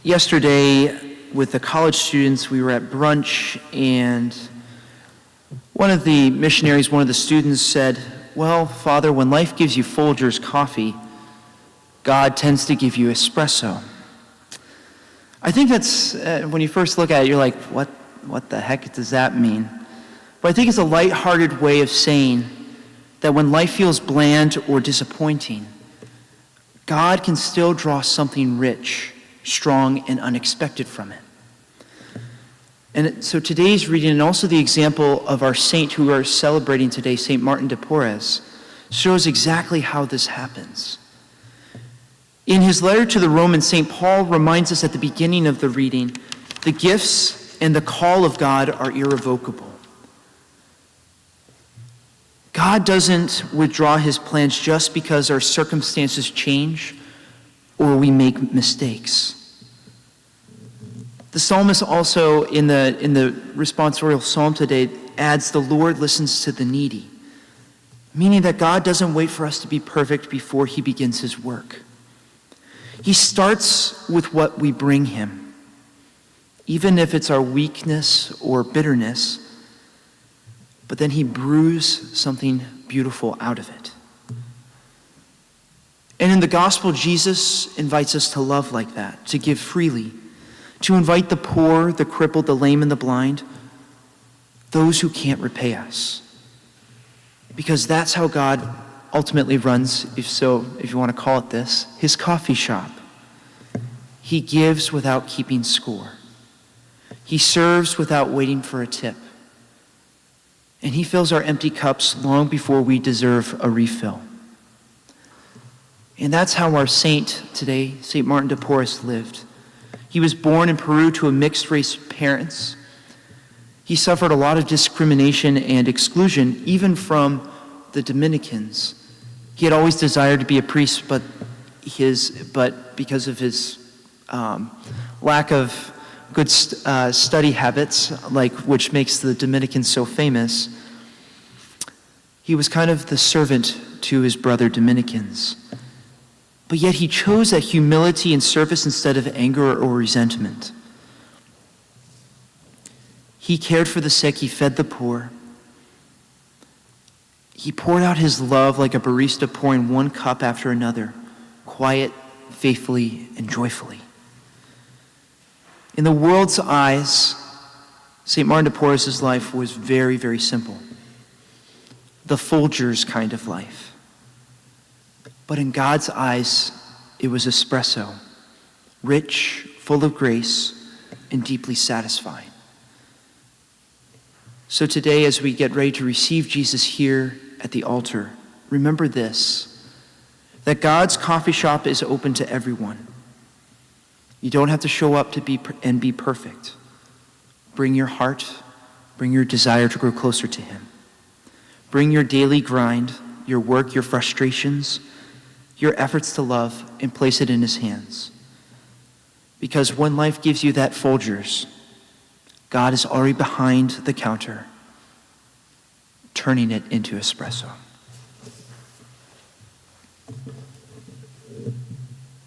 Yesterday, with the college students, we were at brunch, and one of the missionaries, one of the students said, "Well, Father, when life gives you Folgers coffee, God tends to give you espresso." I think that's, when you first look at it, you're like, what the heck does that mean? But I think it's a lighthearted way of saying that when life feels bland or disappointing, God can still draw something rich, strong, and unexpected from it. And so today's reading, and also the example of our saint who are celebrating today, St. Martin de Porres, shows exactly how this happens. In his letter to the Romans, St. Paul reminds us at the beginning of the reading, the gifts and the call of God are irrevocable. God doesn't withdraw his plans just because our circumstances change or we make mistakes. The psalmist also, in the responsorial psalm today, adds, "The Lord listens to the needy," meaning that God doesn't wait for us to be perfect before he begins his work. He starts with what we bring him, even if it's our weakness or bitterness, but then he brews something beautiful out of it. And in the gospel, Jesus invites us to love like that, to give freely, to invite the poor, the crippled, the lame, and the blind, those who can't repay us. Because that's how God ultimately runs, if you want to call it this, his coffee shop. He gives without keeping score. He serves without waiting for a tip. And he fills our empty cups long before we deserve a refill. And that's how our saint today, St. Martin de Porres, lived. He was born in Peru to a mixed race parents. He suffered a lot of discrimination and exclusion, even from the Dominicans. He had always desired to be a priest, but because of his lack of good study habits, which makes the Dominicans so famous, he was kind of the servant to his brother Dominicans. But yet he chose that humility and service instead of anger or resentment. He cared for the sick, he fed the poor. He poured out his love like a barista pouring one cup after another, quiet, faithfully, and joyfully. In the world's eyes, St. Martin de Porres' life was very, very simple. The Folgers kind of life. But in God's eyes, it was espresso, rich, full of grace, and deeply satisfying. So today, as we get ready to receive Jesus here at the altar, remember this, that God's coffee shop is open to everyone. You don't have to show up to be perfect. Bring your heart, bring your desire to grow closer to him. Bring your daily grind, your work, your frustrations, your efforts to love, and place it in his hands. Because when life gives you that Folgers, God is already behind the counter, turning it into espresso.